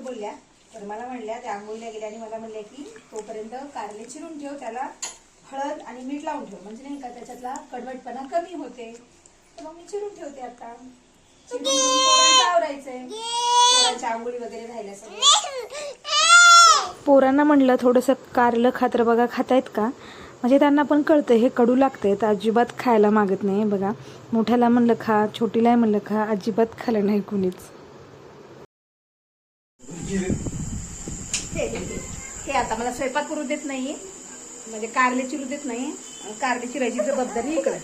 बोलल्या, तर मला म्हणल्या त्या आंघोळीला गेल्या आणि मला म्हणल्या की तोपर्यंत कारले चिरून ठेव, त्याला हळद आणि मीठ लावून ठेव, म्हणजे नाही का त्याच्यातला कडवटपणा कमी होते. तर मग मी चिरून ठेवते. आता चिरून पोरांचं आवरायचंय, पोरांच्या आंघोळी वगैरे राहिल्या सगळं. पोरांना म्हणलं थोडंसं कारलं खातर बघा, खातायत का, म्हणजे त्यांना पण कळतं हे कडू लागतंय, तर अजिबात खायला मागत नाही. बघा, मोठ्याला म्हणलं खा, छोटीलाही म्हणलं खा, अजिबात खाल्लं नाही कुणीच. हे आता मला स्वयंपाक करू देत नाही, म्हणजे कारले चिरू देत नाही. कारले चिरायची जबाबदारी इकडे.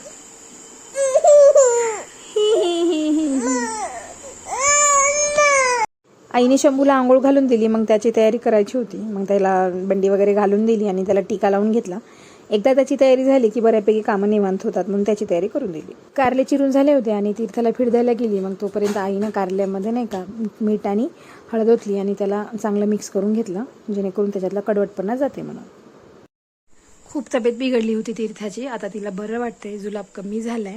आईने शंभूला आंघोळ घालून दिली, मग त्याची तयारी करायची होती. मग त्याला बंडी वगैरे घालून दिली आणि त्याला टीका लावून घेतला. एकदा त्याची तयारी झाली की बऱ्यापैकी कामं निवांत होतात, म्हणून त्याची तयारी करून दिली. कारले चिरून झाले होते आणि तीर्थाला फिर द्यायला गेली. मग तोपर्यंत आईनं कारल्यामध्ये नाही का मीठ आणि हळद ओतली आणि त्याला चांगलं मिक्स करून घेतलं, जेणेकरून त्याच्यातला कडवटपणा जाते म्हणून. खूप तब्येत बिघडली होती तीर्थाची. आता तिला बरं वाटतंय, जुलाब कमी झालाय,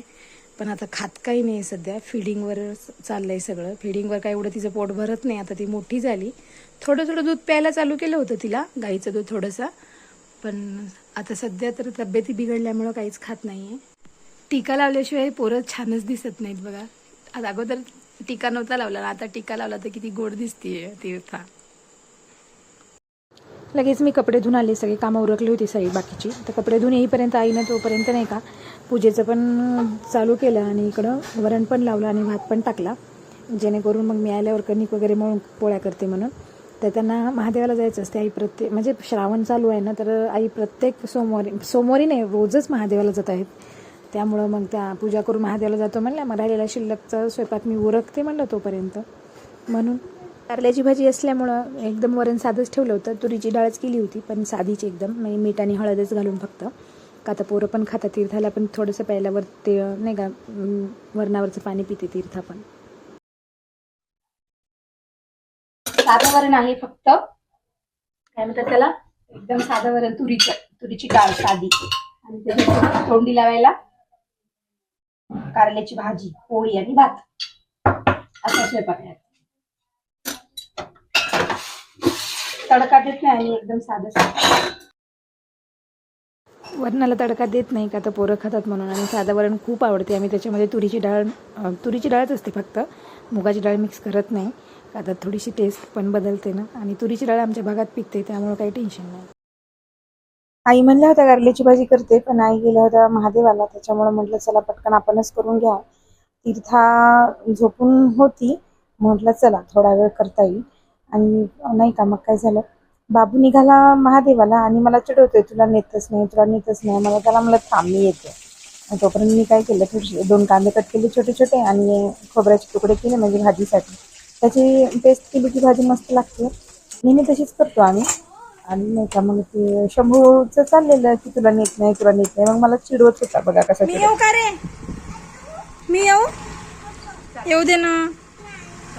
पण आता खात काही नाही सध्या. फिडिंगवर चाललंय सगळं. फिडिंगवर काय एवढं तिचं पोट भरत नाही. आता ती मोठी झाली, थोडं थोडं दूध प्यायला चालू केलं होतं तिला, गाईचं दूध थोडंसं, पण आता सध्या तर तब्येती बिघडल्यामुळं काहीच खात नाहीये. टीका लावल्याशिवाय पोरं छानच दिसत नाहीत बघा. आता अगोदर टीका नव्हता लावला, आता टीका लावला तर किती गोड दिसतीये तीर्था. लगेच मी कपडे धुवून आले, सगळी कामं उरकली होती सगळी बाकीची. तर कपडे धुवून येईपर्यंत आईनं तोपर्यंत नाही का पूजेचं पण चालू केलं आणि इकडं वरण पण लावलं आणि भात पण टाकला, जेणेकरून मग मी आल्यावर कणिक वगैरे मळून पोळ्या करते म्हणून. तर त्यांना महादेवाला जायचं असते. आई प्रत्येक, म्हणजे श्रावण चालू आहे ना, तर आई प्रत्येक सोमवारी नाही, रोजच महादेवाला जात आहेत. त्यामुळं मग त्या पूजा करून महादेवाला जातो म्हणल्या, मग राहिलेला शिल्लकचा स्वयंपाक मी उरकते म्हणलं तोपर्यंत. म्हणून कारल्याची भाजी असल्यामुळं एकदम वरण साधंच ठेवलं होतं. तुरीची डाळच केली होती, पण साधीच एकदम, म्हणजे मीठ आणि हळदच घालून फक्त. का आता पोरं पण खातात, तीर्थाला पण थोडंसं प्यायल्यावर ते नाही का वरणावरचं पाणी पिते तीर्था पण. साधं वरण आहे फक्त, काय म्हणतात त्याला, एकदम साधं वरण, तुरीची डाळ साधी, आणि त्याच्यात तोंडी लावायला कारल्याची भाजी, पोळी आणि भात, असा स्वयंपाक आहे. तडका देत नाही आणि एकदम साधं. वरणाला तडका देत नाही का, तर पोरं खातात म्हणून. आणि साधं वरण खूप आवडते. आम्ही त्याच्यामध्ये तुरीची डाळच असते फक्त, मुगाची डाळ मिक्स करत नाही. आता थोडीशी टेस्ट पण बदलते ना, आणि तुरीची डाळ आमच्या भागात पिकते, त्यामुळे काही टेन्शन नाही. आई म्हणल्या होत्या कारल्याची भाजी करते, पण आई गेल्या होत्या महादेवाला, त्याच्यामुळे म्हटलं चला पटकन आपणच करून घ्या. तीर्था झोपून होती, म्हटलं चला थोडा वेळ करता येईल. आणि नाही का, मग काय झालं, बाबू निघाला महादेवाला आणि मला चिडवतोय, तुला नेतच नाही. मला त्याला म्हणलं थांब मी येते. तोपर्यंत मी काय केलं, थोडे 2 कांदे कट केले छोटे छोटे आणि खोबऱ्याचे तुकडे केले, म्हणजे भाजीसाठी. त्याची पेस्ट केली की भाजी मस्त लागते. नेहमी तशीच करतो आम्ही. आणि नाही का, मग ते शंभूचं चाललेलं की तुला नेत नाही. मग मला चिडवत होता बघा कसा. मी येऊ का रे, मी येऊ दे ना,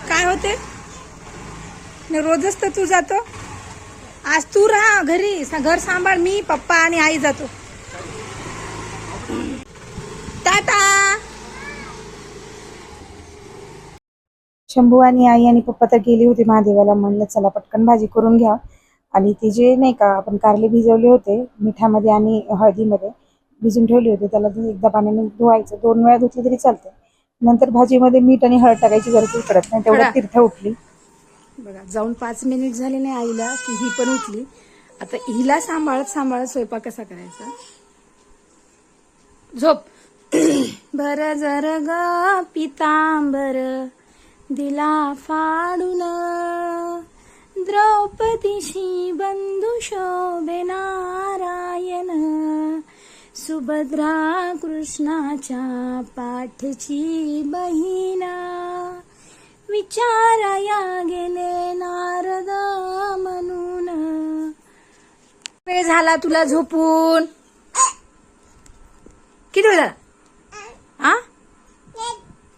काय होते, रोजच तर तू जातो, आज तू राहा घरी, घर सांभाळ, मी पप्पा आणि आई जातो. टाटा. शंभू आणि आई आणि पप्पा तर गेली होती महादेवाला. म्हणलं चला पटकन भाजी करून घ्या. आणि ते जे नाही का आपण कारले भिजवले होते मिठामध्ये आणि हळदीमध्ये भिजून ठेवले होते, त्याला एकदा पाण्याने धुवायचं, 2 वेळा धुतलं तरी चालतं. नंतर भाजीमध्ये मीठ आणि हळद टाकायची गरज पडत नाही. तेवढं तीर्थ उठली बघा, जाऊन 5 मिनिट झाले नाही आईला की ही पण उठली. आता हिला सांभाळत स्वयंपाक कसा करायचा. झोप. बर जर ग पितांबर दिला फाडून, द्रौपदीशी बंधू शोभे नारायण, सुभद्रा कृष्णाच्या पाठची बहिणा, विचाराया गेले नारद म्हणून. वेळ झाला तुला झोपून. किती वेळ झाला? आ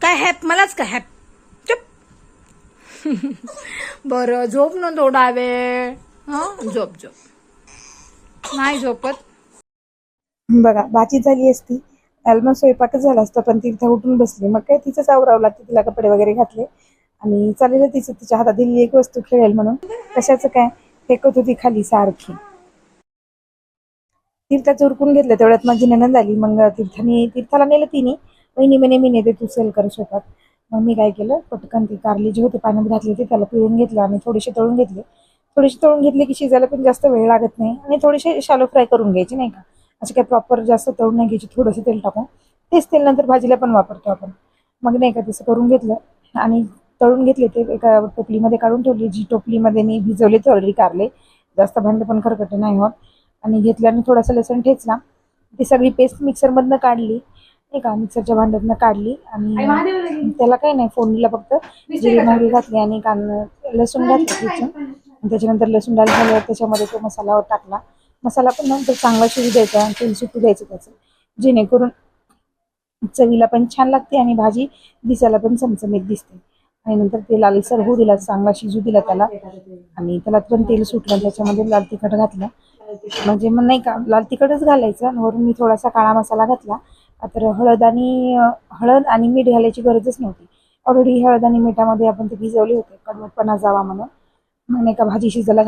काय हॅप, मलाच का हॅप, चुप. बरं झोप न थोडा वेळ. झोप. नाही झोपत. बघा, भाजी झाली असती, ऑलमोस्ट स्वयंपाकच झाला असता, पण तीर्थ उठून बसली. मग काय तिचंच आवरावं लागतं. तिला कपडे वगैरे घातले आणि चालेल तिचं तिच्या हातात दिलेली एक वस्तू खेळेल म्हणून कशाचं काय फेकत होती खाली सारखी. तीर्थाचं उरकून घेतलं तेवढ्यात माझी नणंद आली. मग तीर्थाला नेलं तिने. वहिनी म्हणे मी नेते तू चल कर स्वयंपाक. मग मी काय केलं पटकन ती कारली जे होते पाण्यात घातले होते त्याला पिळून घेतलं आणि थोडेसे तळून घेतले. थोडेसे तळून घेतले की शिजायला पण जास्त वेळ लागत नाही आणि थोडेसे शालो फ्राय करून घ्यायचे नाही का. असं काय प्रॉपर जास्त तळून नाही घ्यायचे. थोडंसं तेल टाकून तेच तेल नंतर भाजीला पण वापरतो आपण. मग नाही का तसं करून घेतलं आणि तळून घेतले ते एका टोपलीमध्ये काढून ठेवली. जी टोपलीमध्ये मी भिजवले ऑलरेडी कारले जास्त भांडे पण खरकटे नाही होत. आणि घेतलं आणि थोडासा लसूण ठेचला. ती सगळी पेस्ट मिक्सरमधनं काढली नाही का मिक्सरच्या भांड्यातनं काढली आणि त्याला काही नाही फोडणीला फक्त जिरी मोहरी घातली आणि लसूण घातलं ठेचून. त्याच्यानंतर लसूण डाळ झाल्यावर त्याच्यामध्ये तो मसाला टाकला. मसाला पण नंतर चांगला शिजू द्यायचा आणि तेल सुटू द्यायचं त्याचं जेणेकरून चवीला पण छान लागते आणि भाजी दिसायला पण चमचमीत दिसते. आणि नंतर ते लालसर होऊ दिला चांगला शिजू दिला त्याला आणि त्याला पण तेल सुटलं. त्याच्यामध्ये लाल तिखट घातलं म्हणजे मग नाही का लाल तिखटच घालायचं आणि वरून मी थोडासा काळा मसाला घातला. तर हळद आणि मीठ घालायची गरजच नव्हती. ऑलरेडी हळद आणि मिठामध्ये आपण ते भिजवले होते कडवटपणा जावा म्हणून. मग नाही का भाजी शिजायला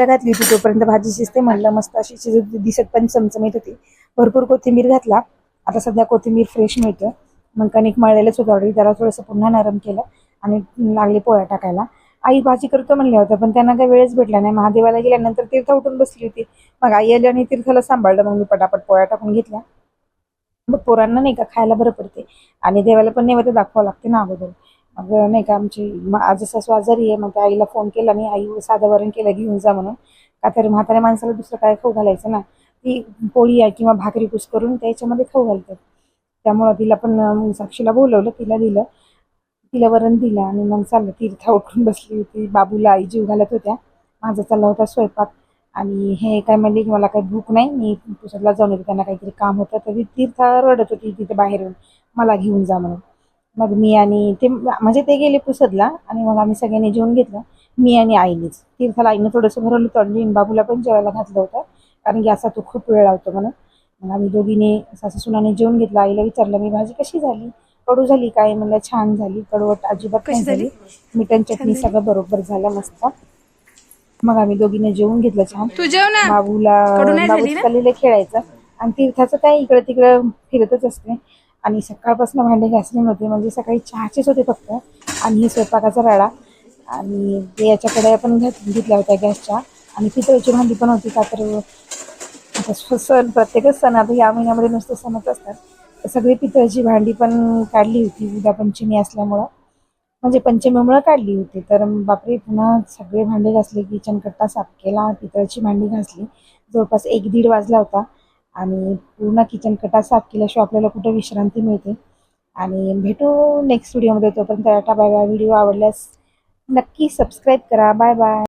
घातली होती. तोपर्यंत भाजी शिजते म्हणलं मस्त अशी शिजत दिसत पण चमचमीत होती. भरपूर कोथिंबीर घातला. आता सध्या कोथिंबीर फ्रेश मिळतं. मग कणिक मळलेलंच होतं ऑलरेडी त्याला थोडंसं पुन्हा नरम केलं आणि लागले पोळ्या टाकायला. आई भाजी करतो म्हणल्या होत्या पण त्यांना काही वेळच भेटला नाही. महादेवाला गेल्यानंतर तीर्थ उठून बसली होती. मग आई आली आणि तीर्थाला सांभाळलं. मग मी पटापट पोळ्या टाकून घेतल्या. मग पोरांना नाही का खायला बरं पडते आणि देवाला पण नैवेद्य दाखवावं लागते ना अगोदर. मग नाही का आमची आज सासू आजारी आहे. मग त्या आईला फोन केला मी आई साधं वरण केलं घेऊन जा म्हणून. का तर म्हाताऱ्या माणसाला दुसरं काय खाऊ घालायचं ना. ती पोळी आहे किंवा भाकरी कुस करून त्याच्यामध्ये खाऊ घालतात. त्यामुळं तिला पण साक्षीला बोलवलं तिला दिलं. तिला वरण दिलं आणि मग चाललं. तीर्थ उठून बसली होती. बाबूला आई जीव घालत होत्या. माझा चालला होता स्वयंपाक आणि हे काय म्हणले की मला काही भूक नाही मी पुसदला जाऊन येते. त्यांना काहीतरी काम होतं तरी तीर्थ रडत होती तिथे बाहेरून मला घेऊन जा म्हणून. मग मी आणि ते म्हणजे ते गेले पुसदला आणि मग आम्ही सगळ्यांनी जेवून घेतलं. मी आणि आईनेच तीर्थाला आईनं थोडंसं भरवलं तोंडली बाबूला पण जेवायला घातलं होतं कारण की असा तो खूप वेळ लावतो म्हणून. मग आम्ही दोघीने सासू सुनाने जेवून घेतलं. आईला विचारलं मी भाजी कशी झाली कडू झाली काय म्हणलं छान झाली कडवट अजिबात नाही झाली. मीठ चटणी सगळं बरोबर झालं मस्त. मग आम्ही दोघीने जेवून घेतलं छान. बाबूला चाललेलं खेळायचं आणि तीर्थाचं काय इकडं तिकडं फिरतच असते. आणि सकाळपासून भांडे घासले नव्हते म्हणजे सकाळी चहाचेच होते फक्त आणि हे स्वयंपाकाचा राडा आणि ते याच्याकडे आपण घेतल्या होत्या गॅसच्या आणि पितळेची भांडी पण होती. का तर आता सण प्रत्येकच सण आता या महिन्यामध्ये नुसतं सणच असतात. तर सगळी पितळेची भांडी पण काढली होती उद्या पंचमी असल्यामुळं म्हणजे पंचमीमुळं काढली होती. तर बापरे पुन्हा सगळे भांडे घासले किचन कट्टा साफ केला पितळची भांडी घासली. जवळपास 1-1:30 वाजला होता आणि पूर्ण किचन कट्टा साफ केल्याशिवाय आपल्याला कुठं विश्रांती मिळते. आणि भेटू नेक्स्ट व्हिडिओमध्ये. तोपर्यंत टाटा बाय बाय. व्हिडिओ आवडल्यास नक्की सबस्क्राईब करा. Bye bye.